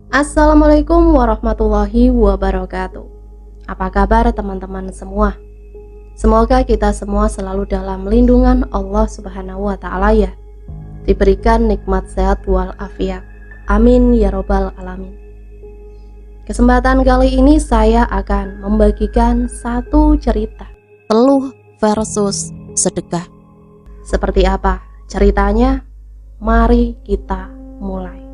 Assalamualaikum warahmatullahi wabarakatuh. Apa kabar teman-teman semua? Semoga kita semua selalu dalam lindungan Allah Subhanahu wa Ta'ala ya. Diberikan nikmat sehat walafiat. Amin ya robbal alamin. Kesempatan kali ini saya akan membagikan satu cerita teluh versus sedekah. Seperti apa ceritanya? Mari kita mulai.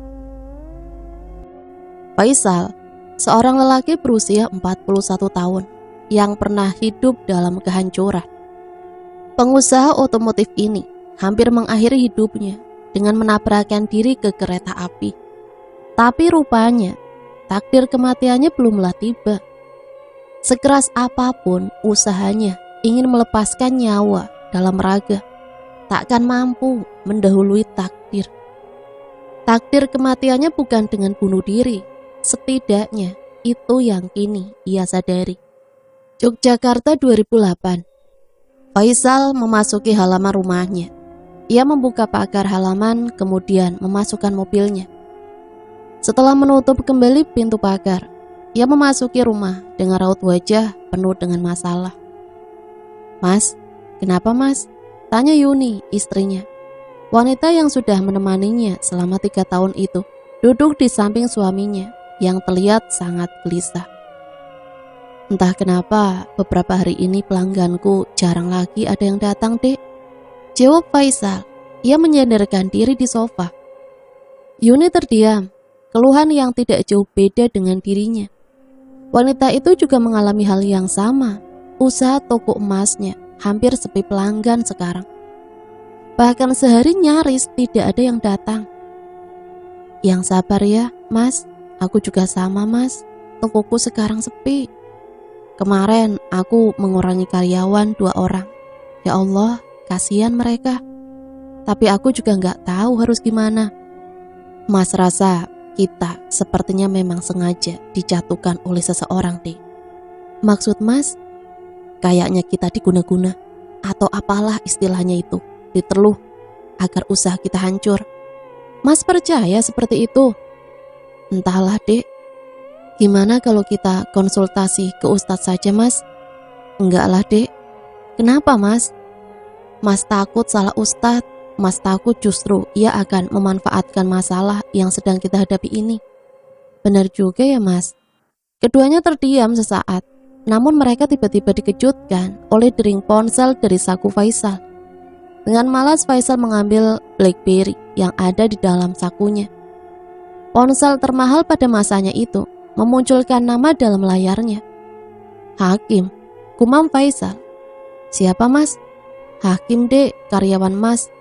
Faisal, seorang lelaki berusia 41 tahun yang pernah hidup dalam kehancuran. Pengusaha otomotif ini hampir mengakhiri hidupnya dengan menabrakkan diri ke kereta api. Tapi rupanya takdir kematiannya belumlah tiba. Sekeras apapun usahanya ingin melepaskan nyawa dalam raga, takkan mampu mendahului takdir. Takdir kematiannya bukan dengan bunuh diri. Setidaknya itu yang kini ia sadari. Yogyakarta 2008. Faisal memasuki halaman rumahnya. Ia membuka pagar halaman kemudian memasukkan mobilnya. Setelah menutup kembali pintu pagar, ia memasuki rumah dengan raut wajah penuh dengan masalah. "Mas, kenapa mas?" tanya Yuni, istrinya. Wanita yang sudah menemaninya selama 3 tahun itu duduk di samping suaminya yang terlihat sangat gelisah. "Entah kenapa beberapa hari ini pelangganku jarang lagi ada yang datang, Dek," jawab Faisal. Ia menyandarkan diri di sofa. Yuni terdiam, keluhan yang tidak jauh beda dengan dirinya. Wanita itu juga mengalami hal yang sama. Usaha toko emasnya hampir sepi pelanggan sekarang. Bahkan sehari nyaris tidak ada yang datang. "Yang sabar ya, Mas. Aku juga sama, Mas. Tokoku sekarang sepi. Kemarin aku mengurangi karyawan 2 orang. Ya Allah, kasihan mereka. Tapi aku juga gak tahu harus gimana." "Mas rasa kita sepertinya memang sengaja dijatuhkan oleh seseorang, Dek." "Maksud Mas?" "Kayaknya kita diguna-guna atau apalah istilahnya itu, diteluh agar usaha kita hancur." "Mas percaya seperti itu?" "Entahlah, Dek. Gimana kalau kita konsultasi ke Ustadz saja, Mas?" "Enggaklah, Dek." "Kenapa, Mas?" "Mas takut salah Ustadz. Mas takut justru ia akan memanfaatkan masalah yang sedang kita hadapi ini." "Benar juga ya, Mas." Keduanya terdiam sesaat, namun mereka tiba-tiba dikejutkan oleh dering ponsel dari saku Faisal. Dengan malas Faisal mengambil BlackBerry yang ada di dalam sakunya. Ponsel termahal pada masanya itu memunculkan nama dalam layarnya. "Hakim," gumam Faisal. "Siapa, Mas?" "Hakim, Dek, karyawan Mas."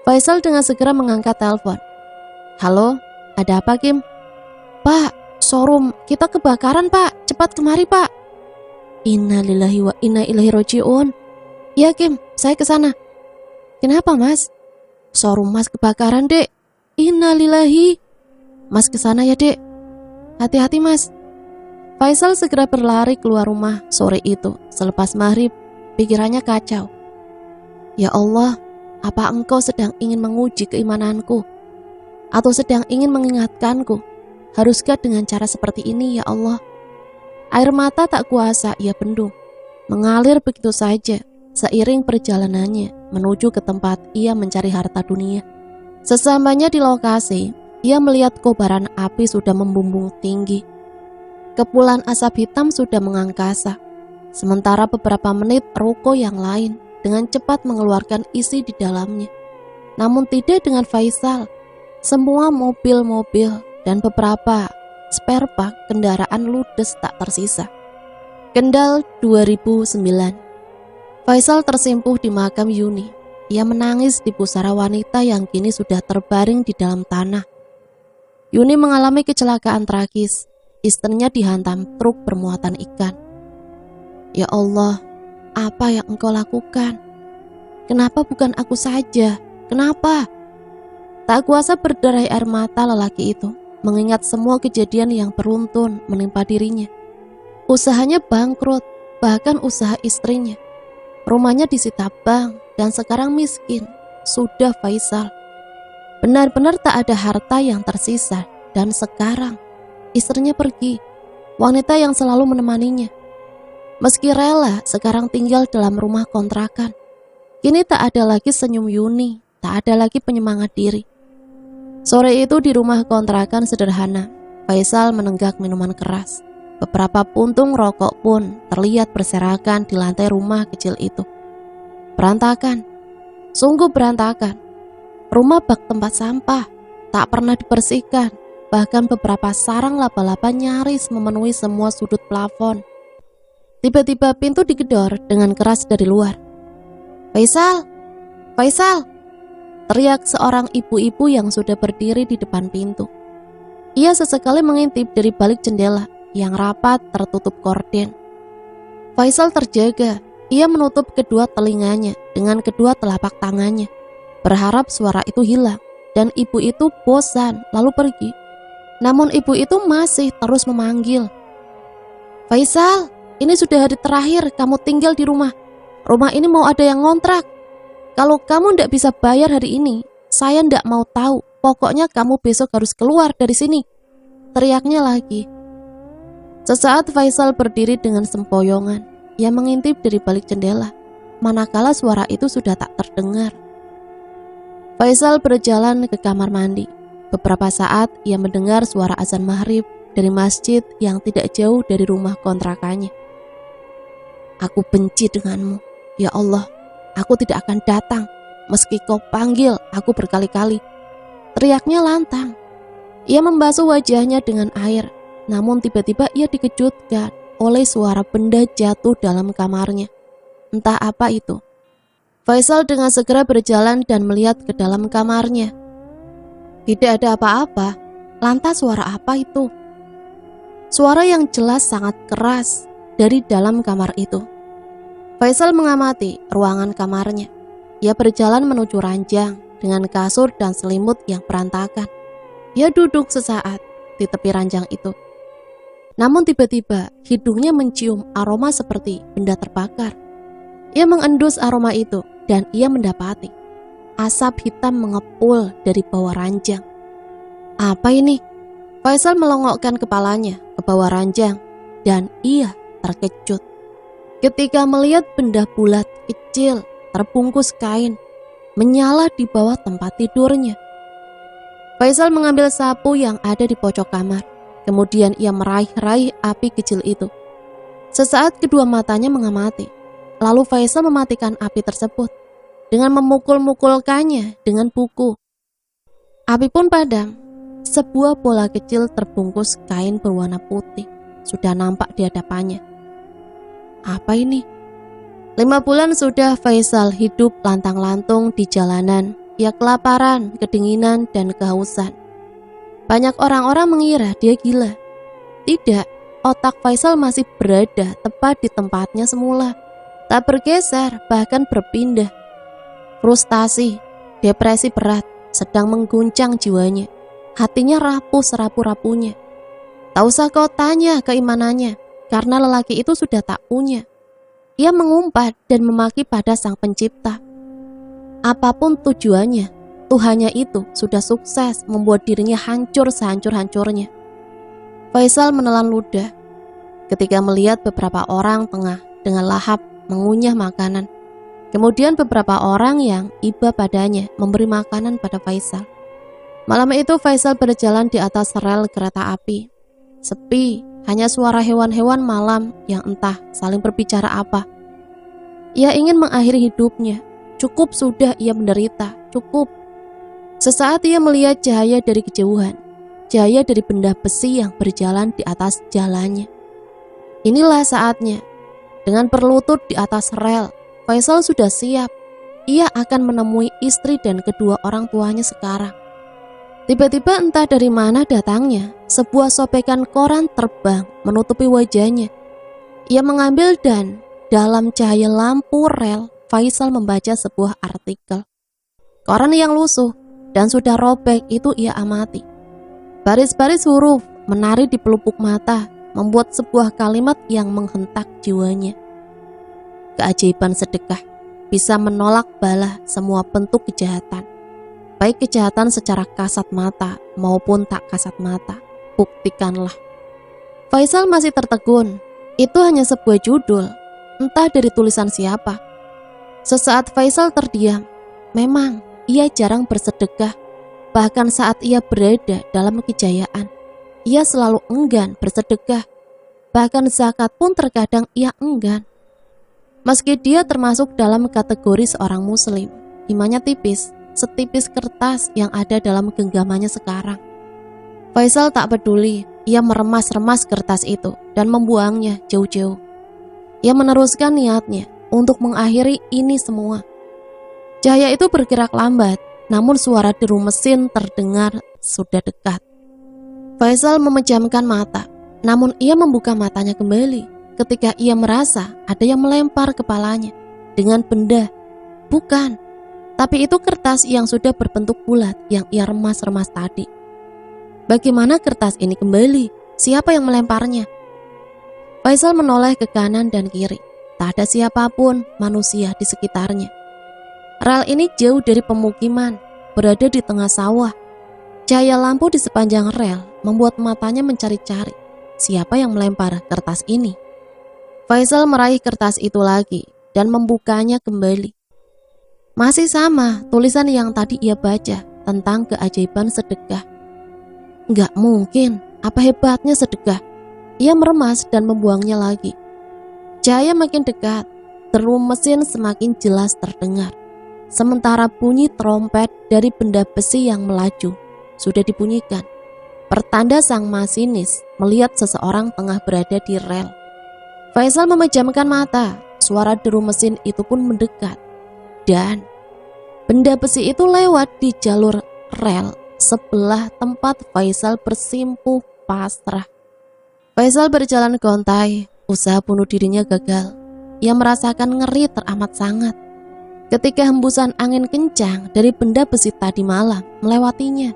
Faisal dengan segera mengangkat telepon. "Halo, ada apa, Kim?" "Pak, showroom kita kebakaran, Pak. Cepat kemari, Pak." "Innalillahi wa inna ilaihi rajiun." "Ya, Kim, saya ke sana." "Kenapa, Mas?" "Showroom Mas kebakaran, Dek." "Innalillahi." "Mas ke sana ya, Dek." "Hati-hati, Mas." Faisal segera berlari keluar rumah sore itu. Selepas maghrib, pikirannya kacau. "Ya Allah, apa Engkau sedang ingin menguji keimananku? Atau sedang ingin mengingatkanku? Haruskah dengan cara seperti ini, ya Allah?" Air mata tak kuasa ia bendung, mengalir begitu saja seiring perjalanannya menuju ke tempat ia mencari harta dunia. Sesampainya di lokasi, ia melihat kobaran api sudah membumbung tinggi. Kepulan asap hitam sudah mengangkasa. Sementara beberapa menit ruko yang lain dengan cepat mengeluarkan isi di dalamnya. Namun tidak dengan Faisal. Semua mobil-mobil dan beberapa spare part kendaraan ludes tak tersisa. Kendal 2009. Faisal tersimpuh di makam Yuni. Ia menangis di pusara wanita yang kini sudah terbaring di dalam tanah. Yuni mengalami kecelakaan tragis. Istrinya dihantam truk bermuatan ikan. "Ya Allah, apa yang Engkau lakukan? Kenapa bukan aku saja? Kenapa?" Tak kuasa berderai air mata lelaki itu, mengingat semua kejadian yang beruntun menimpa dirinya. Usahanya bangkrut, bahkan usaha istrinya. Rumahnya disita bank dan sekarang miskin. Sudah Faisal. Benar-benar tak ada harta yang tersisa. Dan sekarang istrinya pergi, wanita yang selalu menemaninya. Meski rela sekarang tinggal dalam rumah kontrakan, kini tak ada lagi senyum Yuni, tak ada lagi penyemangat diri. Sore itu di rumah kontrakan sederhana, Faisal menenggak minuman keras. Beberapa puntung rokok pun terlihat berserakan di lantai rumah kecil itu. Berantakan, sungguh berantakan. Rumah bak tempat sampah, tak pernah dibersihkan. Bahkan beberapa sarang laba-laba nyaris memenuhi semua sudut plafon. Tiba-tiba pintu digedor dengan keras dari luar. "Faisal! Faisal!" teriak seorang ibu-ibu yang sudah berdiri di depan pintu. Ia sesekali mengintip dari balik jendela yang rapat tertutup korden. Faisal terjaga, ia menutup kedua telinganya dengan kedua telapak tangannya, berharap suara itu hilang dan ibu itu bosan lalu pergi. Namun ibu itu masih terus memanggil. "Faisal, ini sudah hari terakhir kamu tinggal di rumah. Rumah ini mau ada yang ngontrak. Kalau kamu tidak bisa bayar hari ini, saya tidak mau tahu. Pokoknya kamu besok harus keluar dari sini," teriaknya lagi. Sesaat Faisal berdiri dengan sempoyongan. Ia mengintip dari balik jendela, manakala suara itu sudah tak terdengar. Faisal berjalan ke kamar mandi. Beberapa saat ia mendengar suara azan maghrib dari masjid yang tidak jauh dari rumah kontrakannya. "Aku benci denganmu, ya Allah. Aku tidak akan datang, meski kau panggil aku berkali-kali," teriaknya lantang. Ia membasuh wajahnya dengan air, namun tiba-tiba ia dikejutkan oleh suara benda jatuh dalam kamarnya. Entah apa itu. Faisal dengan segera berjalan dan melihat ke dalam kamarnya. Tidak ada apa-apa. Lantas suara apa itu? Suara yang jelas sangat keras dari dalam kamar itu. Faisal mengamati ruangan kamarnya. Ia berjalan menuju ranjang dengan kasur dan selimut yang berantakan. Ia duduk sesaat di tepi ranjang itu. Namun tiba-tiba hidungnya mencium aroma seperti benda terbakar. Ia mengendus aroma itu dan ia mendapati asap hitam mengepul dari bawah ranjang. Apa ini? Faisal melongokkan kepalanya ke bawah ranjang dan ia terkejut ketika melihat benda bulat kecil terbungkus kain menyala di bawah tempat tidurnya. Faisal mengambil sapu yang ada di pojok kamar. Kemudian ia meraih-raih api kecil itu. Sesaat kedua matanya mengamati. Lalu Faisal mematikan api tersebut dengan memukul-mukulkannya dengan buku. Api pun padam. Sebuah bola kecil terbungkus kain berwarna putih sudah nampak di hadapannya. Apa ini? 5 bulan sudah Faisal hidup lantang-lantung di jalanan. Ia kelaparan, kedinginan, dan kehausan. Banyak orang-orang mengira dia gila. Tidak, otak Faisal masih berada tepat di tempatnya semula. Tak bergeser, bahkan berpindah. Frustasi, depresi berat sedang mengguncang jiwanya. Hatinya rapuh serapu-rapunya. Tak usah kau tanya keimanannya, karena lelaki itu sudah tak punya. Ia mengumpat dan memaki pada Sang Pencipta. Apapun tujuannya, Tuhannya itu sudah sukses membuat dirinya hancur sehancur-hancurnya. Faisal menelan ludah ketika melihat beberapa orang tengah dengan lahap mengunyah makanan. Kemudian beberapa orang yang iba padanya memberi makanan pada Faisal. Malam itu Faisal berjalan di atas rel kereta api. Sepi, hanya suara hewan-hewan malam yang entah saling berbicara apa. Ia ingin mengakhiri hidupnya. Cukup sudah ia menderita, cukup. Sesaat ia melihat cahaya dari kejauhan. Cahaya dari benda besi yang berjalan di atas jalannya. Inilah saatnya. Dengan berlutut di atas rel, Faisal sudah siap. Ia akan menemui istri dan kedua orang tuanya sekarang. Tiba-tiba entah dari mana datangnya, sebuah sobekan koran terbang menutupi wajahnya. Ia mengambil dan dalam cahaya lampu rel, Faisal membaca sebuah artikel. Koran yang lusuh dan sudah robek itu ia amati. Baris-baris huruf menari di pelupuk mata, membuat sebuah kalimat yang menghentak jiwanya. Keajaiban sedekah bisa menolak bala semua bentuk kejahatan, baik kejahatan secara kasat mata maupun tak kasat mata. buktikanlah. Faisal masih tertegun. Itu hanya sebuah judul, entah dari tulisan siapa. Sesaat Faisal terdiam. Memang ia jarang bersedekah. Bahkan saat ia berada dalam kejayaan, ia selalu enggan bersedekah. Bahkan zakat pun terkadang ia enggan. Meski dia termasuk dalam kategori seorang muslim, imannya tipis, setipis kertas yang ada dalam genggamannya sekarang. Faisal tak peduli, ia meremas-remas kertas itu dan membuangnya jauh-jauh. Ia meneruskan niatnya untuk mengakhiri ini semua. Cahaya itu bergerak lambat, namun suara deru mesin terdengar sudah dekat. Faisal memejamkan mata, namun ia membuka matanya kembali ketika ia merasa ada yang melempar kepalanya dengan benda. Bukan, tapi itu kertas yang sudah berbentuk bulat yang ia remas-remas tadi. Bagaimana kertas ini kembali? Siapa yang melemparnya? Faisal menoleh ke kanan dan kiri. Tak ada siapapun manusia di sekitarnya. Rel ini jauh dari pemukiman, berada di tengah sawah. Cahaya lampu di sepanjang rel membuat matanya mencari-cari siapa yang melempar kertas ini. Faisal meraih kertas itu lagi dan membukanya kembali. Masih sama tulisan yang tadi ia baca tentang keajaiban sedekah. Enggak mungkin, apa hebatnya sedekah? Ia meremas dan membuangnya lagi. Cahaya makin dekat, deru mesin semakin jelas terdengar. Sementara bunyi trompet dari benda besi yang melaju sudah dibunyikan. Pertanda sang masinis melihat seseorang tengah berada di rel. Faisal memejamkan mata, suara deru mesin itu pun mendekat. Dan benda besi itu lewat di jalur rel sebelah tempat Faisal bersimpuh pasrah. Faisal berjalan gontai, usaha bunuh dirinya gagal. Ia merasakan ngeri teramat sangat ketika hembusan angin kencang dari benda besi tadi malam melewatinya.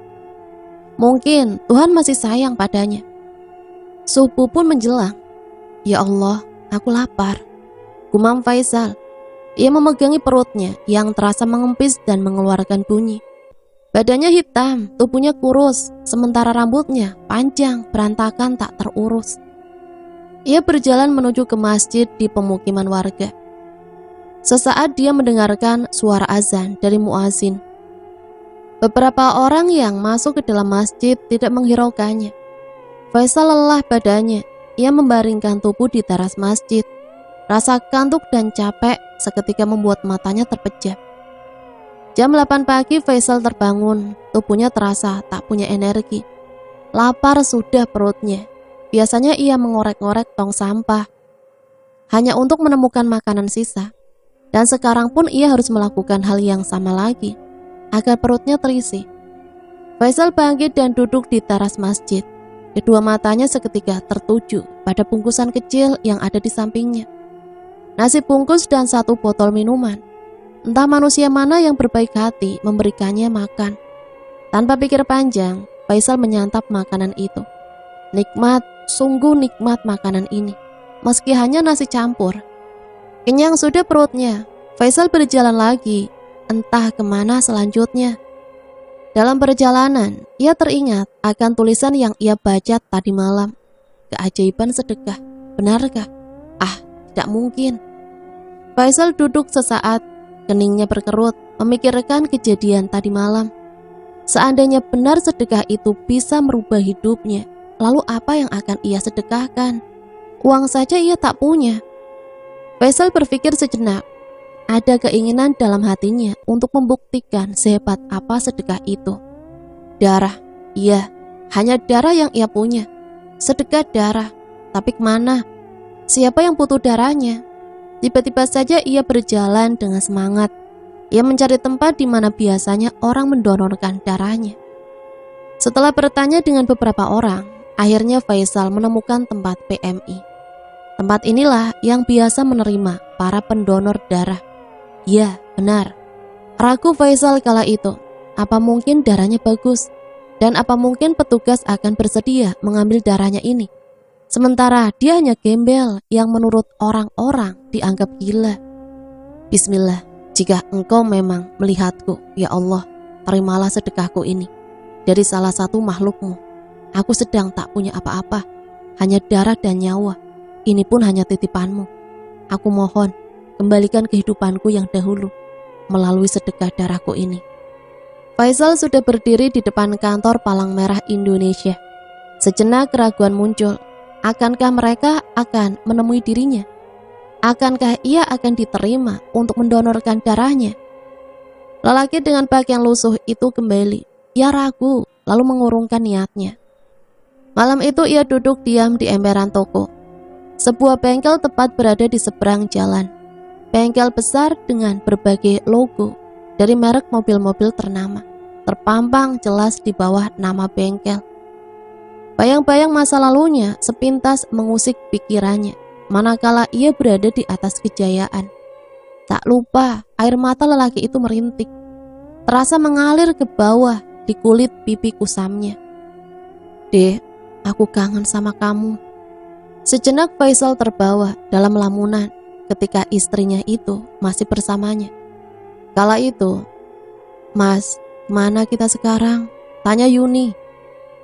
Mungkin Tuhan masih sayang padanya. Subuh pun menjelang. Ya Allah, aku lapar, gumam Faisal. Ia memegangi perutnya yang terasa mengempis dan mengeluarkan bunyi. Badannya hitam, tubuhnya kurus, sementara rambutnya panjang, berantakan tak terurus. Ia berjalan menuju ke masjid di pemukiman warga. Sesaat dia mendengarkan suara azan dari muazin. Beberapa orang yang masuk ke dalam masjid tidak menghiraukannya. Faisal lelah badannya. Ia membaringkan tubuh di teras masjid. Rasa kantuk dan capek seketika membuat matanya terpejam. Jam 8 pagi Faisal terbangun. Tubuhnya terasa tak punya energi. Lapar sudah perutnya. Biasanya ia mengorek-ngorek tong sampah hanya untuk menemukan makanan sisa. Dan sekarang pun ia harus melakukan hal yang sama lagi agar perutnya terisi. Faisal bangkit dan duduk di teras masjid. Kedua matanya seketika tertuju pada bungkusan kecil yang ada di sampingnya. Nasi bungkus dan satu botol minuman. Entah manusia mana yang berbaik hati memberikannya makan. Tanpa pikir panjang, Faisal menyantap makanan itu. Nikmat, sungguh nikmat makanan ini, meski hanya nasi campur. Kenyang sudah perutnya, Faisal berjalan lagi, entah kemana selanjutnya. Dalam perjalanan, ia teringat akan tulisan yang ia baca tadi malam. Keajaiban sedekah, benarkah? Ah, tidak mungkin. Faisal duduk sesaat, keningnya berkerut, memikirkan kejadian tadi malam. Seandainya benar sedekah itu bisa merubah hidupnya, lalu apa yang akan ia sedekahkan? Uang saja ia tak punya. Faisal berpikir sejenak. Ada keinginan dalam hatinya untuk membuktikan sehebat apa sedekah itu. Darah, iya, hanya darah yang ia punya. Sedekah darah, tapi kemana? Siapa yang butuh darahnya? Tiba-tiba saja ia berjalan dengan semangat. Ia mencari tempat di mana biasanya orang mendonorkan darahnya. Setelah bertanya dengan beberapa orang, akhirnya Faisal menemukan tempat PMI. Tempat inilah yang biasa menerima para pendonor darah. Ya, benar. Ragu Faisal kala itu. Apa mungkin darahnya bagus? Dan apa mungkin petugas akan bersedia mengambil darahnya ini? Sementara dia hanya gembel yang menurut orang-orang dianggap gila. Bismillah, jika engkau memang melihatku, ya Allah, terimalah sedekahku ini dari salah satu makhlukmu. Aku sedang tak punya apa-apa, hanya darah dan nyawa. Ini pun hanya titipanmu. Aku mohon, kembalikan kehidupanku yang dahulu melalui sedekah darahku ini. Faisal sudah berdiri di depan kantor Palang Merah Indonesia. Sejenak keraguan muncul. Akankah mereka akan menemui dirinya? Akankah ia akan diterima untuk mendonorkan darahnya? Lelaki dengan pakaian lusuh itu kembali. Ia ragu, lalu mengurungkan niatnya. Malam itu ia duduk diam di emperan toko. Sebuah bengkel tepat berada di seberang jalan. Bengkel besar dengan berbagai logo dari merek mobil-mobil ternama terpampang jelas di bawah nama bengkel. Bayang-bayang masa lalunya sepintas mengusik pikirannya manakala ia berada di atas kejayaan. Tak lupa air mata lelaki itu merintik, terasa mengalir ke bawah di kulit pipi kusamnya. Dek, aku kangen sama kamu. Sejenak Faisal terbawa dalam lamunan ketika istrinya itu masih bersamanya. Kala itu, Mas, mana kita sekarang? Tanya Yuni.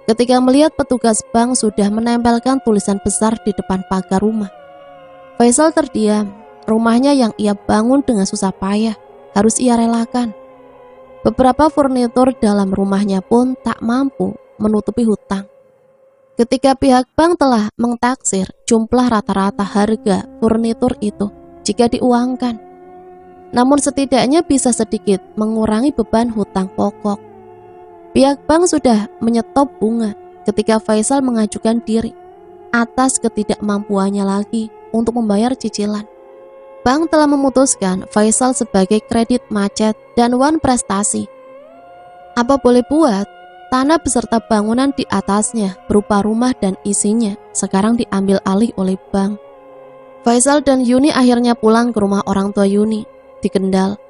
Ketika melihat petugas bank sudah menempelkan tulisan besar di depan pagar rumah. Faisal terdiam. Rumahnya yang ia bangun dengan susah payah harus ia relakan. Beberapa furnitur dalam rumahnya pun tak mampu menutupi hutang. Ketika pihak bank telah mengtaksir jumlah rata-rata harga furnitur itu jika diuangkan, namun setidaknya bisa sedikit mengurangi beban hutang pokok. Pihak bank sudah menyetop bunga ketika Faisal mengajukan diri atas ketidakmampuannya lagi untuk membayar cicilan. Bank telah memutuskan Faisal sebagai kredit macet dan wan prestasi. Apa boleh buat, tanah beserta bangunan di atasnya berupa rumah dan isinya sekarang diambil alih oleh bank. Faisal dan Yuni akhirnya pulang ke rumah orang tua Yuni di Kendal.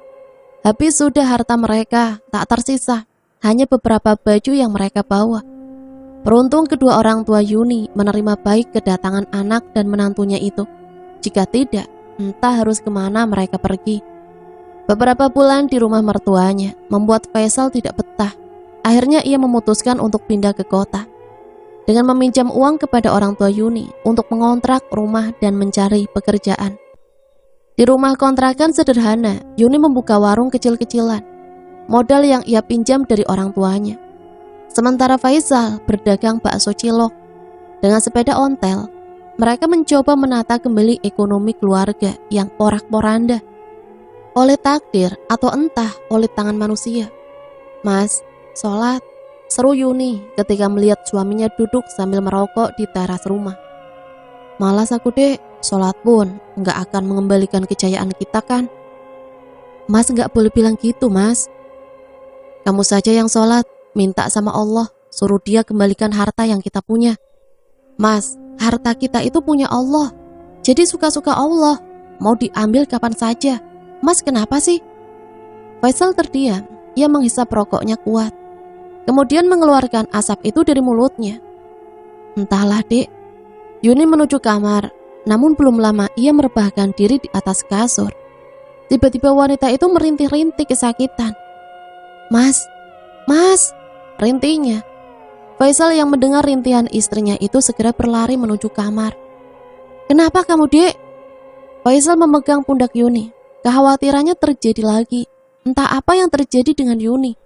Habis sudah harta mereka, tak tersisa hanya beberapa baju yang mereka bawa. Beruntung kedua orang tua Yuni menerima baik kedatangan anak dan menantunya itu. Jika tidak, entah harus kemana mereka pergi. Beberapa bulan di rumah mertuanya membuat Faisal tidak betah. Akhirnya ia memutuskan untuk pindah ke kota dengan meminjam uang kepada orang tua Yuni untuk mengontrak rumah dan mencari pekerjaan. Di rumah kontrakan sederhana, Yuni membuka warung kecil-kecilan, modal yang ia pinjam dari orang tuanya. Sementara Faisal berdagang bakso cilok. Dengan sepeda ontel, mereka mencoba menata kembali ekonomi keluarga yang porak-poranda oleh takdir atau entah oleh tangan manusia. Mas, sholat, seru Yuni ketika melihat suaminya duduk sambil merokok di teras rumah. Malas aku dek, sholat pun gak akan mengembalikan kejayaan kita kan. Mas gak boleh bilang gitu mas. Kamu saja yang sholat, minta sama Allah, suruh dia kembalikan harta yang kita punya. Mas, harta kita itu punya Allah, jadi suka-suka Allah, mau diambil kapan saja. Mas kenapa sih? Faisal terdiam, ia menghisap rokoknya kuat, kemudian mengeluarkan asap itu dari mulutnya. Entahlah dek. Yuni menuju kamar, namun belum lama ia merebahkan diri di atas kasur. Tiba-tiba wanita itu merintih-rintih kesakitan. Mas, mas, rintihnya. Faisal yang mendengar rintihan istrinya itu segera berlari menuju kamar. Kenapa kamu dek? Faisal memegang pundak Yuni. Kekhawatirannya terjadi lagi. Entah apa yang terjadi dengan Yuni.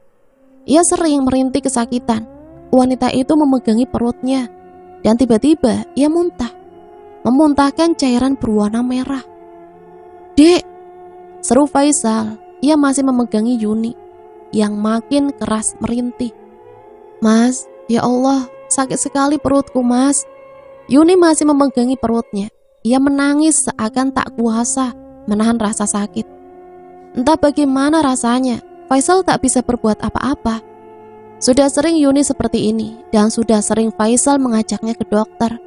Ia sering merintih kesakitan. Wanita itu memegangi perutnya. Dan tiba-tiba ia muntah. Memuntahkan cairan berwarna merah. Dek, seru Faisal. Ia masih memegangi Yuni yang makin keras merintih. Mas, ya Allah, sakit sekali perutku mas. Yuni masih memegangi perutnya. Ia menangis seakan tak kuasa menahan rasa sakit. Entah bagaimana rasanya, Faisal tak bisa berbuat apa-apa. Sudah sering Yuni seperti ini, dan sudah sering Faisal mengajaknya ke dokter.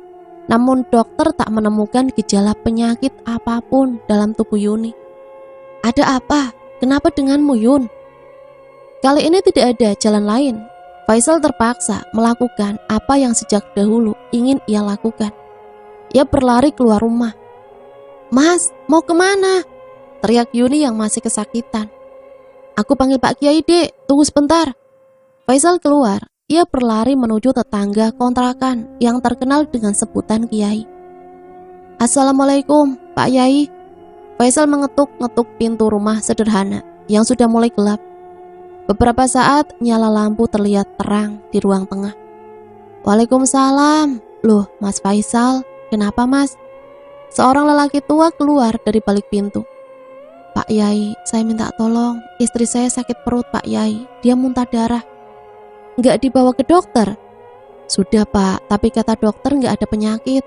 Namun dokter tak menemukan gejala penyakit apapun dalam tubuh Yuni. Ada apa? Kenapa denganmu Yun? Kali ini tidak ada jalan lain. Faisal terpaksa melakukan apa yang sejak dahulu ingin ia lakukan. Ia berlari keluar rumah. Mas, mau kemana? Teriak Yuni yang masih kesakitan. Aku panggil Pak Kiai dek, tunggu sebentar. Faisal keluar. ia berlari menuju tetangga kontrakan yang terkenal dengan sebutan Kiai. "Assalamualaikum, Pak Yai." Faisal mengetuk-ngetuk pintu rumah sederhana yang sudah mulai gelap. Beberapa saat nyala lampu terlihat terang di ruang tengah. "Waalaikumsalam." "Loh, Mas Faisal, kenapa Mas?" Seorang lelaki tua keluar dari balik pintu. "Pak Yai, saya minta tolong. Istri saya sakit perut, Pak Yai. Dia muntah darah." "Nggak dibawa ke dokter?" "Sudah Pak, tapi kata dokter nggak ada penyakit."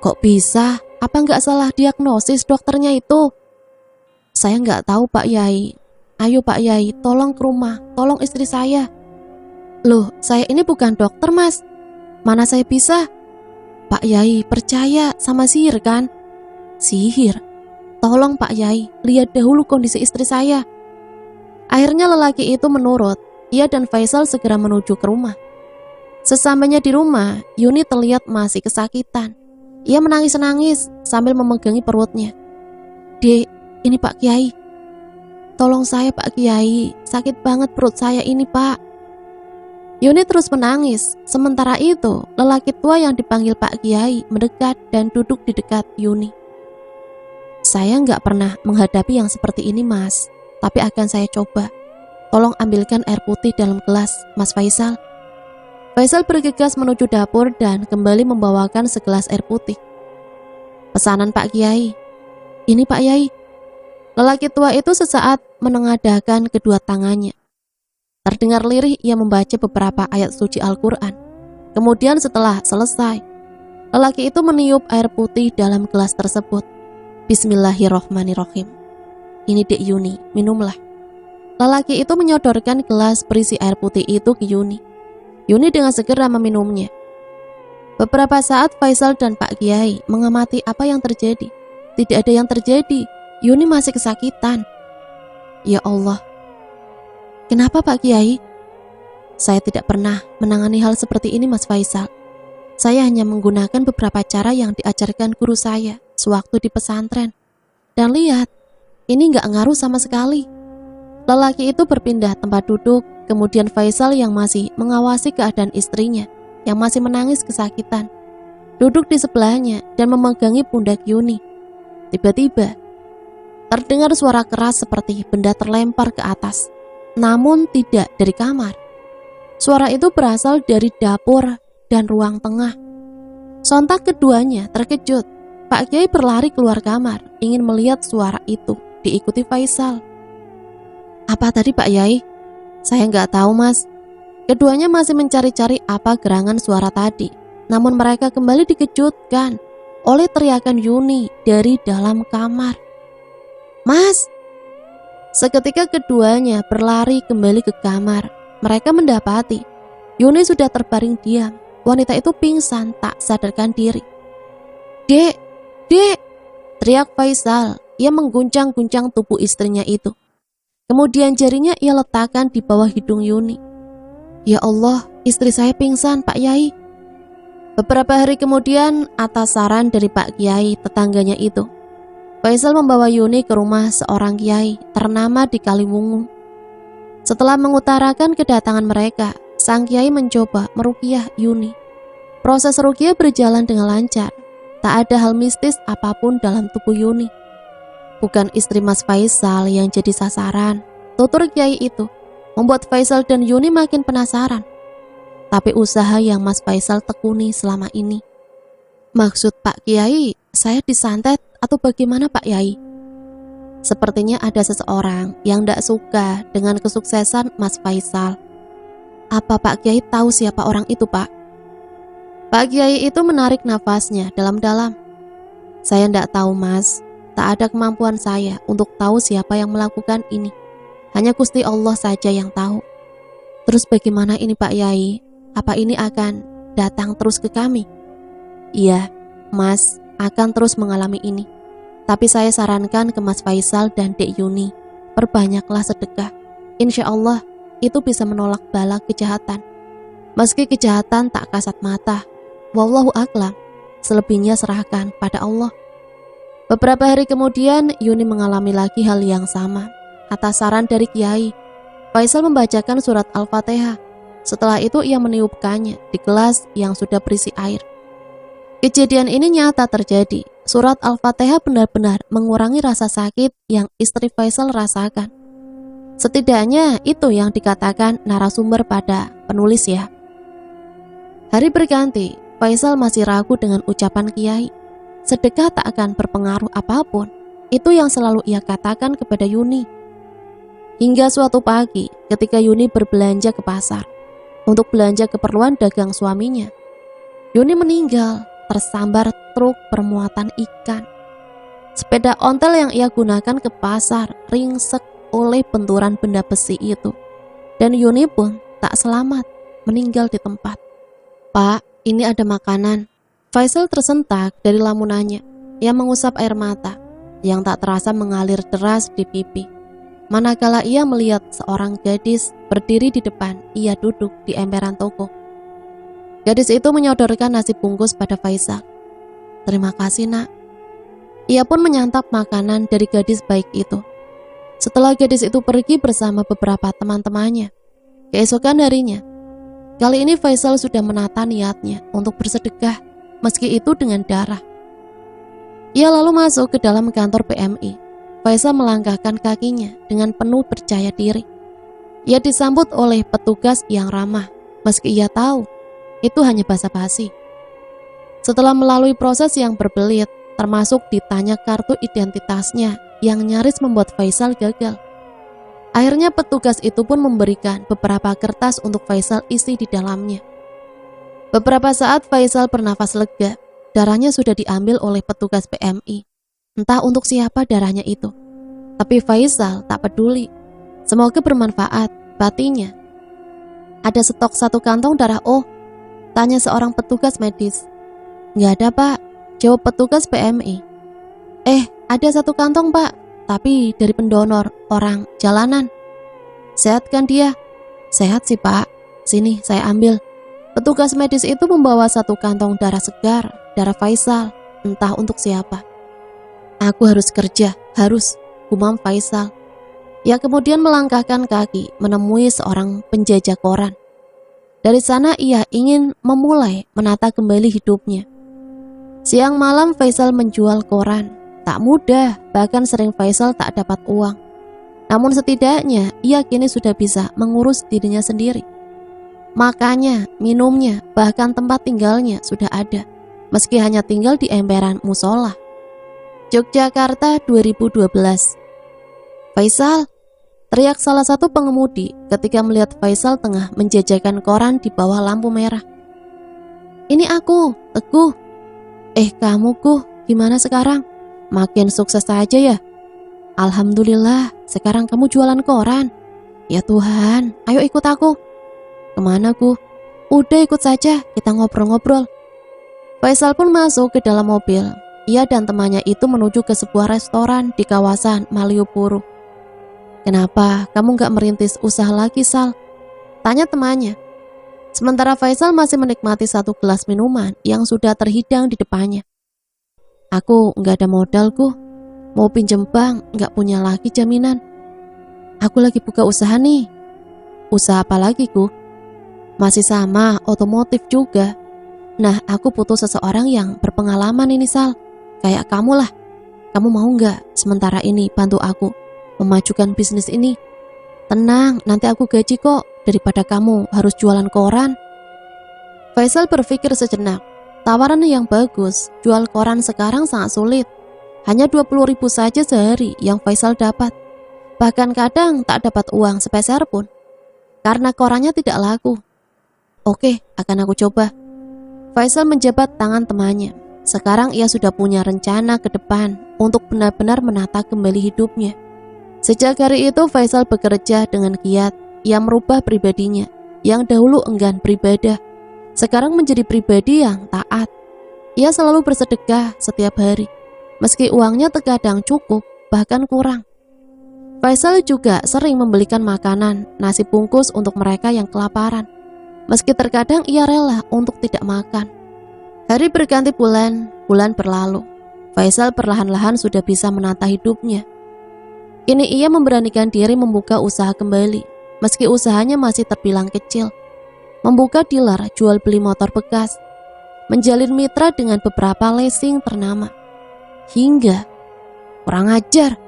"Kok bisa? Apa nggak salah diagnosis dokternya itu?" "Saya nggak tahu Pak Yai. Ayo Pak Yai, tolong ke rumah, tolong istri saya." "Loh, saya ini bukan dokter Mas. Mana saya bisa?" "Pak Yai, percaya sama sihir kan?" "Sihir? Tolong Pak Yai, lihat dahulu kondisi istri saya." Akhirnya lelaki itu menurut. Ia dan Faisal segera menuju ke rumah. Sesampainya di rumah, Yuni terlihat masih kesakitan. Ia menangis-nangis sambil memegangi perutnya. "Dek, ini Pak Kiai. Tolong saya Pak Kiai, sakit banget perut saya ini Pak." Yuni terus menangis. Sementara itu, lelaki tua yang dipanggil Pak Kiai mendekat dan duduk di dekat Yuni. "Saya nggak pernah menghadapi yang seperti ini Mas, tapi akan saya coba. Tolong ambilkan air putih dalam gelas, Mas Faisal." Faisal bergegas menuju dapur dan kembali membawakan segelas air putih. "Pesanan Pak Kiai." "Ini Pak Yai." Lelaki tua itu sesaat menengadahkan kedua tangannya. Terdengar lirih ia membaca beberapa ayat suci Al-Quran. Kemudian setelah selesai, lelaki itu meniup air putih dalam gelas tersebut. "Bismillahirrohmanirrohim. Ini Dek Yuni, minumlah." Lelaki itu menyodorkan gelas berisi air putih itu ke Yuni. Yuni dengan segera meminumnya. Beberapa saat Faisal dan Pak Kiai mengamati apa yang terjadi. Tidak ada yang terjadi. Yuni masih kesakitan. "Ya Allah, kenapa Pak Kiai?" "Saya tidak pernah menangani hal seperti ini Mas Faisal. Saya hanya menggunakan beberapa cara yang diajarkan guru saya sewaktu di pesantren. Dan lihat, ini nggak ngaruh sama sekali." Lelaki itu berpindah tempat duduk. Kemudian Faisal yang masih mengawasi keadaan istrinya yang masih menangis kesakitan duduk di sebelahnya dan memegangi pundak Yuni. Tiba-tiba terdengar suara keras seperti benda terlempar ke atas, namun tidak dari kamar. Suara itu berasal dari dapur dan ruang tengah. Sontak keduanya terkejut. Pak Kiai berlari keluar kamar ingin melihat suara itu, diikuti Faisal. "Apa tadi Pak Yai?" "Saya nggak tahu Mas." Keduanya masih mencari-cari apa gerangan suara tadi. Namun mereka kembali dikejutkan oleh teriakan Yuni dari dalam kamar. "Mas!" Seketika keduanya berlari kembali ke kamar. Mereka mendapati Yuni sudah terbaring diam. Wanita itu pingsan tak sadarkan diri. "Dek! Dek!" teriak Faisal. Ia mengguncang-guncang tubuh istrinya itu. Kemudian jarinya ia letakkan di bawah hidung Yuni. "Ya Allah, istri saya pingsan Pak Yai." Beberapa hari kemudian, atas saran dari Pak Kiai tetangganya itu, Faisal membawa Yuni ke rumah seorang kiai ternama di Kaliwungu. Setelah mengutarakan kedatangan mereka, sang kiai mencoba meruqyah Yuni. Proses ruqyah berjalan dengan lancar. Tak ada hal mistis apapun dalam tubuh Yuni. Bukan istri Mas Faisal yang jadi sasaran. Tutur kiai itu membuat Faisal dan Yuni makin penasaran. Tapi usaha yang Mas Faisal tekuni selama ini. "Maksud Pak Kiai, saya disantet atau bagaimana Pak Yai?" Sepertinya ada seseorang yang tidak suka dengan kesuksesan Mas Faisal. "Apa Pak Kiai tahu siapa orang itu Pak?" Pak Kiai itu menarik nafasnya dalam-dalam. "Saya tidak tahu Mas. Tak ada kemampuan saya untuk tahu siapa yang melakukan ini. Hanya Gusti Allah saja yang tahu." "Terus bagaimana ini Pak Yai? Apa ini akan datang terus ke kami?" "Iya, Mas akan terus mengalami ini. Tapi saya sarankan ke Mas Faisal dan Dek Yuni, perbanyaklah sedekah. Insya Allah itu bisa menolak bala kejahatan. Meski kejahatan tak kasat mata. Wallahu a'lam. Selebihnya serahkan pada Allah." Beberapa hari kemudian, Yuni mengalami lagi hal yang sama. Atas saran dari Kiai, Faisal membacakan surat Al-Fatihah. Setelah itu ia meniupkannya di gelas yang sudah berisi air. Kejadian ini nyata terjadi. Surat Al-Fatihah benar-benar mengurangi rasa sakit yang istri Faisal rasakan. Setidaknya itu yang dikatakan narasumber pada penulis ya. Hari berganti, Faisal masih ragu dengan ucapan Kiai. Sedekah tak akan berpengaruh apapun. Itu yang selalu ia katakan kepada Yuni. Hingga suatu pagi ketika Yuni berbelanja ke pasar untuk belanja keperluan dagang suaminya, Yuni meninggal tersambar truk permuatan ikan. Sepeda ontel yang ia gunakan ke pasar ringsek oleh benturan benda besi itu, dan Yuni pun tak selamat, meninggal di tempat. "Pak, ini ada makanan." Faisal tersentak dari lamunannya. Ia mengusap air mata yang tak terasa mengalir deras di pipi. Manakala ia melihat seorang gadis berdiri di depan, ia duduk di emperan toko. Gadis itu menyodorkan nasi bungkus pada Faisal. "Terima kasih, Nak." Ia pun menyantap makanan dari gadis baik itu. Setelah gadis itu pergi bersama beberapa teman-temannya, keesokan harinya, kali ini Faisal sudah menata niatnya untuk bersedekah, meski itu dengan darah. Ia lalu masuk ke dalam kantor PMI. Faisal melangkahkan kakinya dengan penuh percaya diri. Ia disambut oleh petugas yang ramah, meski ia tahu itu hanya basa-basi. Setelah melalui proses yang berbelit, termasuk ditanya kartu identitasnya yang nyaris membuat Faisal gagal. Akhirnya petugas itu pun memberikan beberapa kertas untuk Faisal isi di dalamnya. Beberapa saat Faisal bernafas lega. Darahnya sudah diambil oleh petugas PMI. Entah untuk siapa darahnya itu. Tapi Faisal tak peduli. Semoga bermanfaat, batinya. "Ada stok 1 kantong darah O?" tanya seorang petugas medis. "Nggak ada, Pak," jawab petugas PMI. Ada 1 kantong, Pak, tapi dari pendonor orang jalanan." "Sehat kan dia?" "Sehat sih, Pak. Sini, saya ambil." Petugas medis itu membawa 1 kantong darah segar, darah Faisal, entah untuk siapa. "Aku harus kerja, harus," gumam Faisal. Ia kemudian melangkahkan kaki menemui seorang penjajah koran. Dari sana ia ingin memulai menata kembali hidupnya. Siang malam Faisal menjual koran. Tak mudah, bahkan sering Faisal tak dapat uang. Namun setidaknya ia kini sudah bisa mengurus dirinya sendiri. Makannya, minumnya, bahkan tempat tinggalnya sudah ada, meski hanya tinggal di emperan musola. Yogyakarta 2012. "Faisal!" teriak salah satu pengemudi ketika melihat Faisal tengah menjajakan koran di bawah lampu merah. "Ini aku, Teguh." Kamu, Guh, gimana sekarang? Makin sukses saja ya?" "Alhamdulillah, sekarang kamu jualan koran." "Ya Tuhan, ayo ikut aku." "Kemana, Guh?" "Udah ikut saja, kita ngobrol-ngobrol." Faisal pun masuk ke dalam mobil. Ia dan temannya itu menuju ke sebuah restoran di kawasan Malioboro. "Kenapa kamu gak merintis usaha lagi, Sal?" tanya temannya. Sementara Faisal masih menikmati 1 gelas minuman yang sudah terhidang di depannya. "Aku gak ada modal, Guh. Mau pinjem bank, gak punya lagi jaminan. Aku lagi buka usaha nih." "Usaha apa lagi, Guh?" "Masih sama, otomotif juga. Nah, aku butuh seseorang yang berpengalaman ini, Sal. Kayak kamu lah. Kamu mau gak sementara ini bantu aku memajukan bisnis ini? Tenang, nanti aku gaji kok, daripada kamu harus jualan koran." Faisal berpikir sejenak. Tawaran yang bagus, jual koran sekarang sangat sulit. Hanya 20.000 saja sehari yang Faisal dapat. Bahkan kadang tak dapat uang sepeser pun, karena korannya tidak laku. "Oke, akan aku coba." Faisal menjabat tangan temannya. Sekarang ia sudah punya rencana ke depan untuk benar-benar menata kembali hidupnya. Sejak hari itu Faisal bekerja dengan giat. Ia merubah pribadinya yang dahulu enggan beribadah, sekarang menjadi pribadi yang taat. Ia selalu bersedekah setiap hari, meski uangnya terkadang cukup, bahkan kurang. Faisal juga sering membelikan makanan, nasi bungkus untuk mereka yang kelaparan. Meski terkadang ia rela untuk tidak makan. Hari berganti bulan berlalu. Faisal perlahan-lahan sudah bisa menata hidupnya. Kini ia memberanikan diri membuka usaha kembali, meski usahanya masih terbilang kecil. membuka dealer jual beli motor bekas, menjalin mitra dengan beberapa leasing ternama. Hingga, kurang ajar,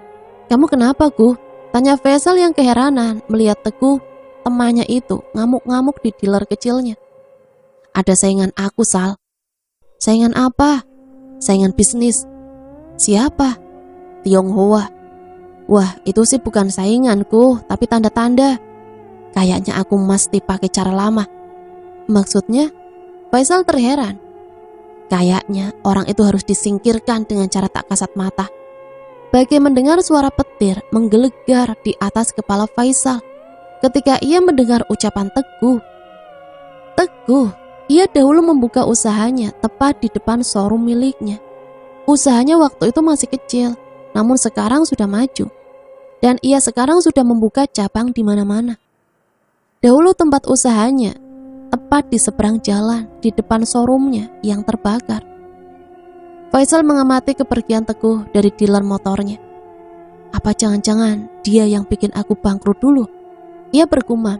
kamu kenapa Gu? Tanya Faisal yang keheranan melihat Teguh, temannya itu ngamuk-ngamuk di dealer kecilnya. Ada saingan aku, Sal. Saingan apa? Saingan bisnis. Siapa? Tionghoa. Wah, itu sih bukan sainganku, tapi tanda-tanda. Kayaknya aku mesti pakai cara lama. Maksudnya? Faisal terheran. Kayaknya orang itu harus disingkirkan dengan cara tak kasat mata. Bagai mendengar suara petir menggelegar di atas kepala Faisal ketika ia mendengar ucapan Teguh. Teguh, ia dahulu membuka usahanya tepat di depan showroom miliknya. Usahanya waktu itu masih kecil, namun sekarang sudah maju. Dan ia sekarang sudah membuka cabang di mana-mana. Dahulu tempat usahanya tepat di seberang jalan di depan showroomnya yang terbakar. Faisal mengamati kepergian Teguh dari dealer motornya. Apa jangan-jangan dia yang bikin aku bangkrut dulu? Ia bergumam.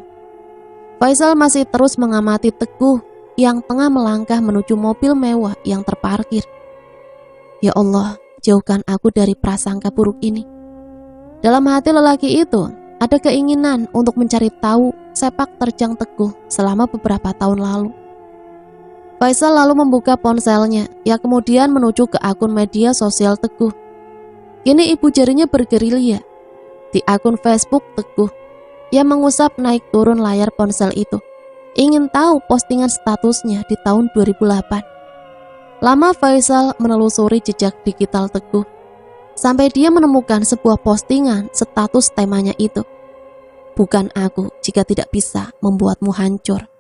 Faisal masih terus mengamati Teguh yang tengah melangkah menuju mobil mewah yang terparkir. Ya Allah, jauhkan aku dari prasangka buruk ini. Dalam hati lelaki itu ada keinginan untuk mencari tahu sepak terjang Teguh selama beberapa tahun lalu. Faisal lalu membuka ponselnya, ia kemudian menuju ke akun media sosial Teguh. Kini ibu jarinya bergerilya. Di akun Facebook Teguh, ia mengusap naik turun layar ponsel itu, ingin tahu postingan statusnya di tahun 2008. Lama Faisal menelusuri jejak digital Teguh, sampai dia menemukan sebuah postingan status temanya itu. Bukan aku jika tidak bisa membuatmu hancur.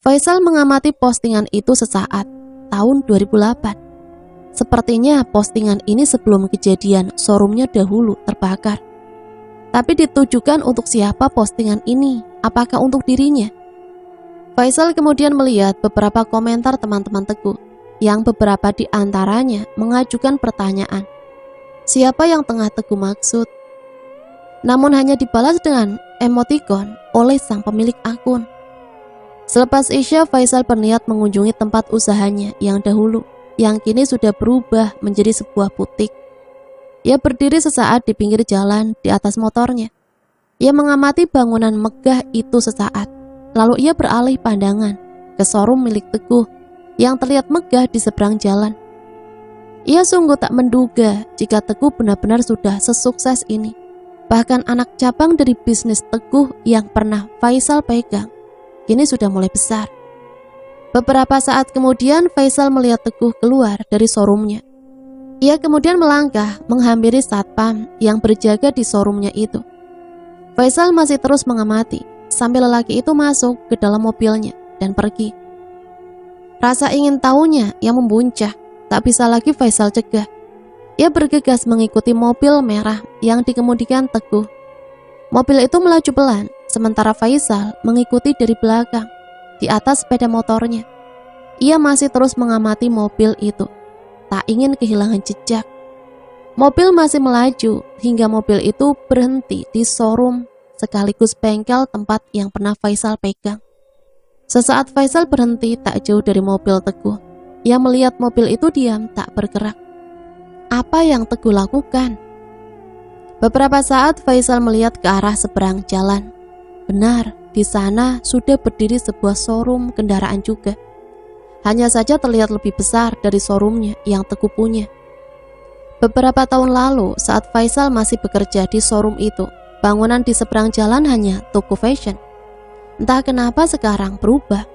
Faisal mengamati postingan itu sesaat, tahun 2008. Sepertinya postingan ini sebelum kejadian showroomnya dahulu terbakar. Tapi ditujukan untuk siapa postingan ini? Apakah untuk dirinya? Faisal kemudian melihat beberapa komentar teman-teman Teguh, yang beberapa di antaranya mengajukan pertanyaan. Siapa yang tengah Teguh maksud? Namun hanya dibalas dengan emotikon oleh sang pemilik akun. Selepas Isya, Faisal berniat mengunjungi tempat usahanya yang dahulu, yang kini sudah berubah menjadi sebuah butik. Ia berdiri sesaat di pinggir jalan di atas motornya. Ia mengamati bangunan megah itu sesaat, lalu ia beralih pandangan ke showroom milik Teguh yang terlihat megah di seberang jalan. Ia sungguh tak menduga jika Teguh benar-benar sudah sesukses ini. Bahkan anak cabang dari bisnis Teguh yang pernah Faisal pegang kini sudah mulai besar. Beberapa saat kemudian Faisal melihat Teguh keluar dari showroomnya. Ia kemudian melangkah menghampiri satpam yang berjaga di showroomnya itu. Faisal masih terus mengamati sambil lelaki itu masuk ke dalam mobilnya dan pergi. Rasa ingin tahunya yang membuncah, tak bisa lagi Faisal cegah. Ia bergegas mengikuti mobil merah yang dikemudikan Teguh. Mobil itu melaju pelan, sementara Faisal mengikuti dari belakang, di atas sepeda motornya. Ia masih terus mengamati mobil itu, tak ingin kehilangan jejak. Mobil masih melaju hingga mobil itu berhenti di showroom sekaligus bengkel tempat yang pernah Faisal pegang. Sesaat Faisal berhenti tak jauh dari mobil Teguh. Ia melihat mobil itu diam tak bergerak. Apa yang Teguh lakukan? Beberapa saat Faisal melihat ke arah seberang jalan. Benar, di sana sudah berdiri sebuah showroom kendaraan juga. Hanya saja terlihat lebih besar dari showroomnya yang Teguh punya. Beberapa tahun lalu saat Faisal masih bekerja di showroom itu, bangunan di seberang jalan hanya toko fashion. Entah kenapa sekarang berubah.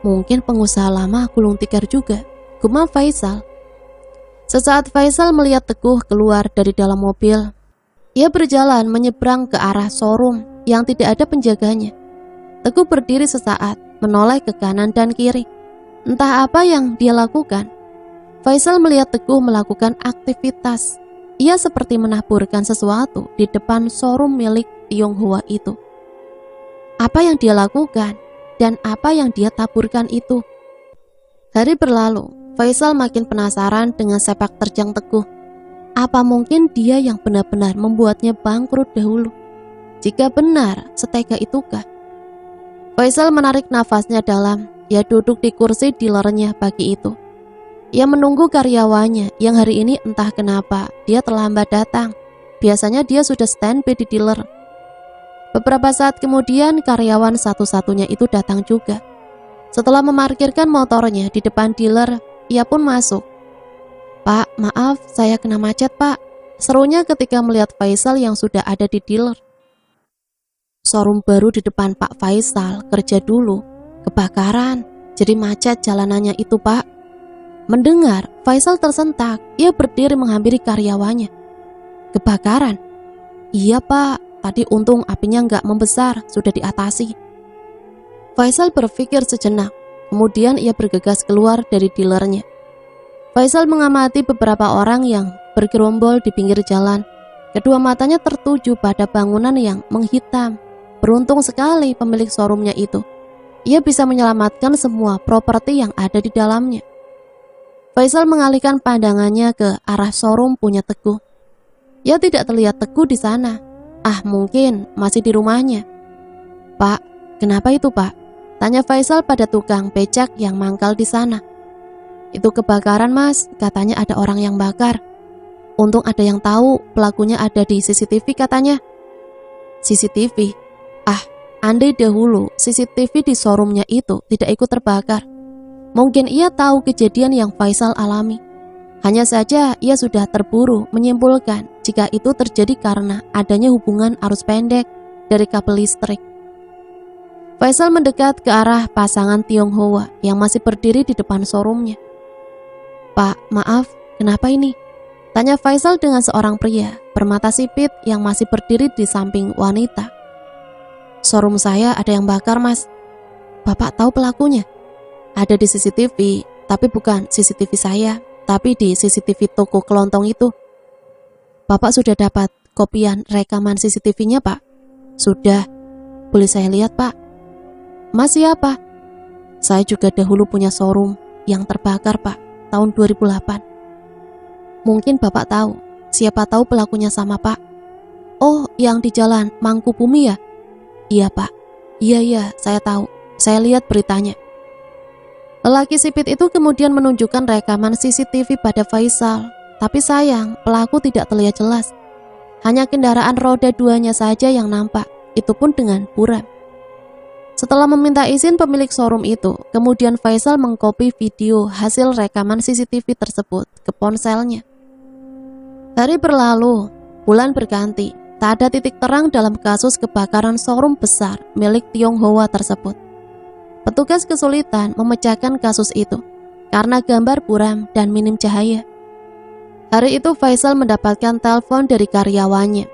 Mungkin pengusaha lama gulung tikar juga, gumam Faisal. Sesaat Faisal melihat Teguh keluar dari dalam mobil, ia berjalan menyeberang ke arah showroom yang tidak ada penjaganya. Teguh berdiri sesaat, menoleh ke kanan dan kiri. Entah apa yang dia lakukan. Faisal melihat Teguh melakukan aktivitas. Ia seperti menaburkan sesuatu di depan showroom milik Tionghoa itu. Apa yang dia lakukan dan apa yang dia taburkan itu? Hari berlalu, Faisal makin penasaran dengan sepak terjang Teguh. Apa mungkin dia yang benar-benar membuatnya bangkrut dahulu? Jika benar, setega itukah? Faisal menarik nafasnya dalam. Ia duduk di kursi dealernya pagi itu. Ia menunggu karyawannya yang hari ini entah kenapa dia terlambat datang. Biasanya dia sudah standby di dealer. Beberapa saat kemudian karyawan satu-satunya itu datang juga. Setelah memarkirkan motornya di depan dealer, ia pun masuk. "Pak, maaf, saya kena macet, Pak," serunya ketika melihat Faisal yang sudah ada di dealer. "Showroom baru di depan Pak Faisal kerja dulu, kebakaran, jadi macet jalanannya itu, Pak." Mendengar, Faisal tersentak. Ia berdiri menghampiri karyawannya. "Kebakaran?" "Iya, Pak, tadi untung apinya nggak membesar, sudah diatasi." Faisal berpikir sejenak, kemudian ia bergegas keluar dari dealernya. Faisal mengamati beberapa orang yang bergerombol di pinggir jalan. Kedua matanya tertuju pada bangunan yang menghitam. Beruntung sekali pemilik showroomnya itu. Ia bisa menyelamatkan semua properti yang ada di dalamnya. Faisal mengalihkan pandangannya ke arah showroom punya Teguh. Ia tidak terlihat Teguh di sana. Mungkin masih di rumahnya. "Pak, kenapa itu, Pak?" tanya Faisal pada tukang becak yang mangkal di sana. "Itu kebakaran, Mas, katanya ada orang yang bakar. Untung ada yang tahu, pelakunya ada di CCTV katanya." "CCTV? Andai dahulu CCTV di showroomnya itu tidak ikut terbakar, mungkin ia tahu kejadian yang Faisal alami. Hanya saja ia sudah terburu menyimpulkan jika itu terjadi karena adanya hubungan arus pendek dari kabel listrik." Faisal mendekat ke arah pasangan Tionghoa yang masih berdiri di depan showroomnya. "Pak, maaf, kenapa ini?" tanya Faisal dengan seorang pria bermata sipit yang masih berdiri di samping wanita. "Showroom saya ada yang bakar, Mas." "Bapak tahu pelakunya?" "Ada di CCTV, tapi bukan CCTV saya, tapi di CCTV toko kelontong itu." "Bapak sudah dapat kopian rekaman CCTV-nya, Pak?" "Sudah." "Boleh saya lihat, Pak?" "Mas siapa?" "Saya juga dahulu punya showroom yang terbakar, Pak, tahun 2008. Mungkin Bapak tahu, siapa tahu pelakunya sama, Pak." "Oh, yang di jalan Mangkubumi ya?" "Iya, Pak." Iya, saya tahu. Saya lihat beritanya." Lelaki sipit itu kemudian menunjukkan rekaman CCTV pada Faisal. Tapi sayang, pelaku tidak terlihat jelas. Hanya kendaraan roda 2-nya saja yang nampak, itu pun dengan buram. Setelah meminta izin pemilik showroom itu, kemudian Faisal mengcopy video hasil rekaman CCTV tersebut ke ponselnya. Hari berlalu, bulan berganti, tak ada titik terang dalam kasus kebakaran showroom besar milik Tionghoa tersebut. Petugas kesulitan memecahkan kasus itu karena gambar buram dan minim cahaya. Hari itu Faisal mendapatkan telepon dari karyawannya.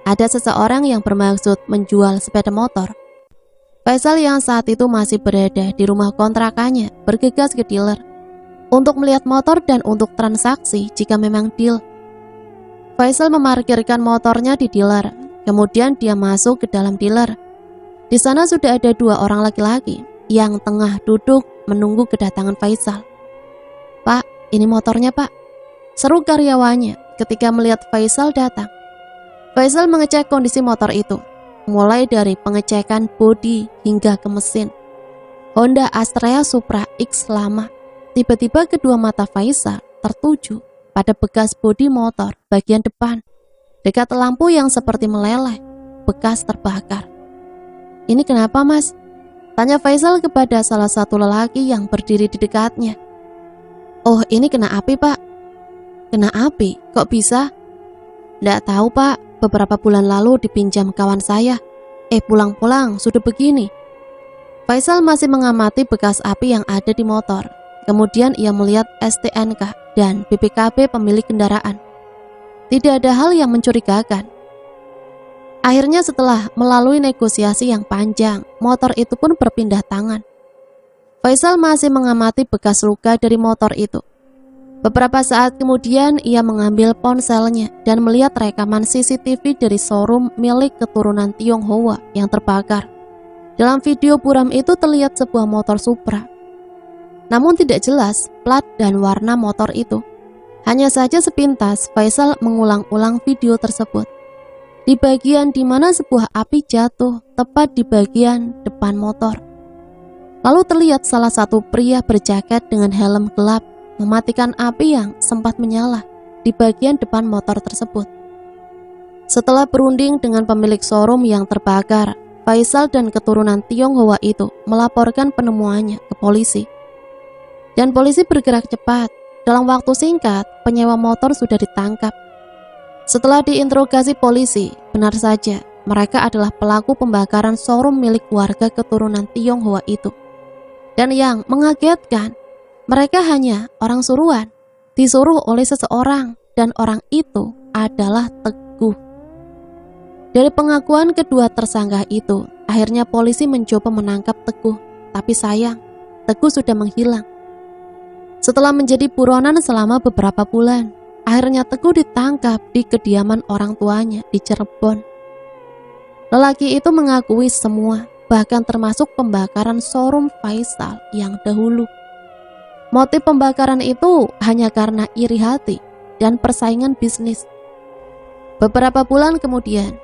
Ada seseorang yang bermaksud menjual sepeda motor. Faisal yang saat itu masih berada di rumah kontrakannya bergegas ke dealer untuk melihat motor dan untuk transaksi jika memang deal. Faisal memarkirkan motornya di dealer, kemudian dia masuk ke dalam dealer. Di sana sudah ada 2 orang laki-laki yang tengah duduk menunggu kedatangan Faisal. "Pak, ini motornya, Pak," seru karyawannya ketika melihat Faisal datang. Faisal mengecek kondisi motor itu, mulai dari pengecekan bodi hingga ke mesin. Honda Astrea Supra X lama. Tiba-tiba kedua mata Faisal tertuju pada bekas bodi motor bagian depan, dekat lampu yang seperti meleleh, bekas terbakar. "Ini kenapa, Mas?" tanya Faisal kepada salah satu lelaki yang berdiri di dekatnya. "Oh, ini kena api, Pak." "Kena api? Kok bisa?" "Nggak tahu, Pak. Beberapa bulan lalu dipinjam kawan saya. Pulang-pulang sudah begini." Faisal masih mengamati bekas api yang ada di motor. Kemudian ia melihat STNK dan BPKB pemilik kendaraan. Tidak ada hal yang mencurigakan. Akhirnya setelah melalui negosiasi yang panjang, motor itu pun berpindah tangan. Faisal masih mengamati bekas luka dari motor itu. Beberapa saat kemudian ia mengambil ponselnya dan melihat rekaman CCTV dari showroom milik keturunan Tionghoa yang terbakar. Dalam video buram itu terlihat sebuah motor Supra. Namun tidak jelas plat dan warna motor itu. Hanya saja sepintas Faisal mengulang-ulang video tersebut. di bagian di mana sebuah api jatuh tepat di bagian depan motor. Lalu terlihat salah satu pria berjaket dengan helm gelap mematikan api yang sempat menyala di bagian depan motor tersebut. Setelah berunding dengan pemilik showroom yang terbakar, Faisal dan keturunan Tionghoa itu melaporkan penemuannya ke polisi. Dan polisi bergerak cepat. Dalam waktu singkat, penyewa motor sudah ditangkap. Setelah diinterogasi polisi, benar saja mereka adalah pelaku pembakaran showroom milik warga keturunan Tionghoa itu. Dan yang mengagetkan, mereka hanya orang suruhan, disuruh oleh seseorang, dan orang itu adalah Teguh. Dari pengakuan kedua tersangka itu, akhirnya polisi mencoba menangkap Teguh, tapi sayang, Teguh sudah menghilang. Setelah menjadi buronan selama beberapa bulan, akhirnya Teguh ditangkap di kediaman orang tuanya di Cirebon. Lelaki itu mengakui semua, bahkan termasuk pembakaran showroom Faisal yang dahulu. Motif pembakaran itu hanya karena iri hati dan persaingan bisnis. Beberapa bulan kemudian,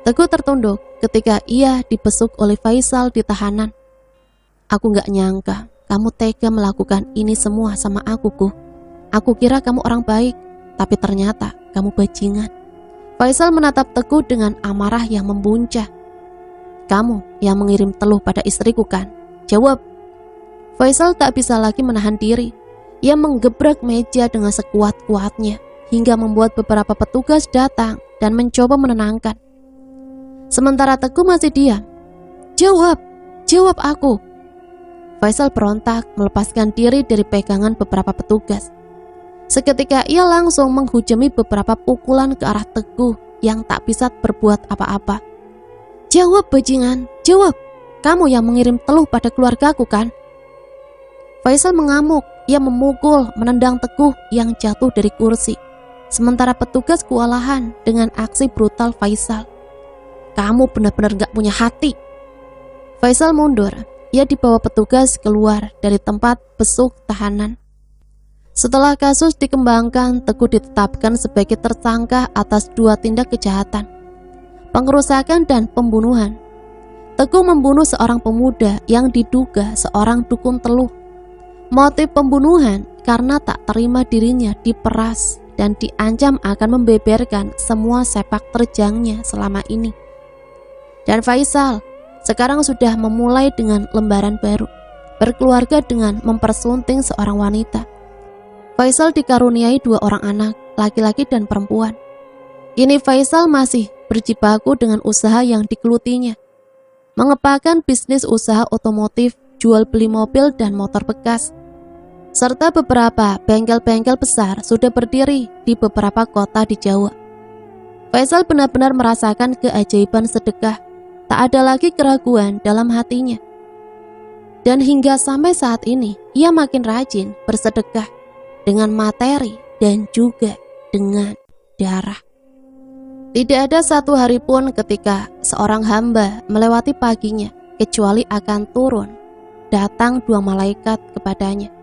Teguh tertunduk ketika ia dibesuk oleh Faisal di tahanan. Aku gak nyangka kamu tega melakukan ini semua sama aku, Ku. Aku kira kamu orang baik, tapi ternyata kamu bajingan. Faisal menatap Teguh dengan amarah yang membuncah. Kamu yang mengirim teluh pada istriku kan? Jawab. Faisal tak bisa lagi menahan diri. Ia menggebrak meja dengan sekuat-kuatnya hingga membuat beberapa petugas datang dan mencoba menenangkan. Sementara Teguh masih diam. Jawab aku. Faisal berontak melepaskan diri dari pegangan beberapa petugas. Seketika ia langsung menghujami beberapa pukulan ke arah Teguh yang tak bisa berbuat apa-apa. Jawab bajingan, jawab. Kamu yang mengirim teluh pada keluargaku kan? Faisal mengamuk. Ia memukul, menendang Teguh yang jatuh dari kursi. Sementara petugas kewalahan dengan aksi brutal Faisal. Kamu benar-benar gak punya hati. Faisal mundur. Ia dibawa petugas keluar dari tempat besuk tahanan. Setelah kasus dikembangkan, Teguh ditetapkan sebagai tersangka atas 2 tindak kejahatan, pengerusakan dan pembunuhan. Teguh membunuh seorang pemuda yang diduga seorang dukun teluh. Motif pembunuhan karena tak terima dirinya diperas dan diancam akan membeberkan semua sepak terjangnya selama ini. Dan Faisal sekarang sudah memulai dengan lembaran baru, berkeluarga dengan mempersunting seorang wanita. Faisal dikaruniai 2 orang anak, laki-laki dan perempuan. Kini Faisal masih berjibaku dengan usaha yang digelutinya, mengembangkan bisnis usaha otomotif, jual beli mobil dan motor bekas, serta beberapa bengkel-bengkel besar sudah berdiri di beberapa kota di Jawa. Faisal benar-benar merasakan keajaiban sedekah. Tak ada lagi keraguan dalam hatinya. Dan hingga sampai saat ini, ia makin rajin bersedekah dengan materi dan juga dengan darah. Tidak ada satu hari pun ketika seorang hamba melewati paginya kecuali akan turun datang 2 malaikat kepadanya.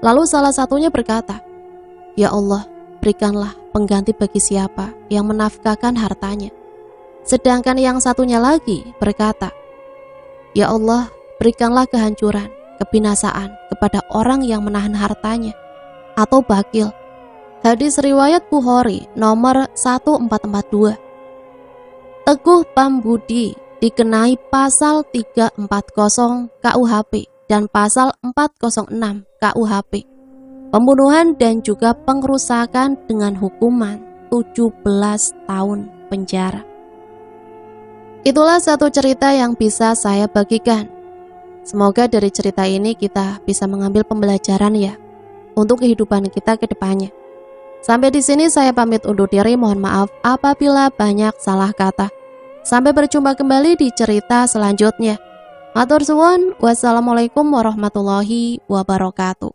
Lalu salah satunya berkata, "Ya Allah, berikanlah pengganti bagi siapa yang menafkahkan hartanya." Sedangkan yang satunya lagi berkata, "Ya Allah, berikanlah kehancuran, kebinasaan kepada orang yang menahan hartanya," atau bakil. Hadis riwayat Bukhari nomor 1442. Teguh Pambudi dikenai pasal 340 KUHP dan pasal 406 KUHP, pembunuhan dan juga pengerusakan dengan hukuman 17 tahun penjara. Itulah satu cerita yang bisa saya bagikan. Semoga dari cerita ini kita bisa mengambil pembelajaran ya, untuk kehidupan kita ke depannya. Sampai di sini saya pamit undur diri, mohon maaf apabila banyak salah kata. Sampai berjumpa kembali di cerita selanjutnya. Matur suwun, wassalamualaikum warahmatullahi wabarakatuh.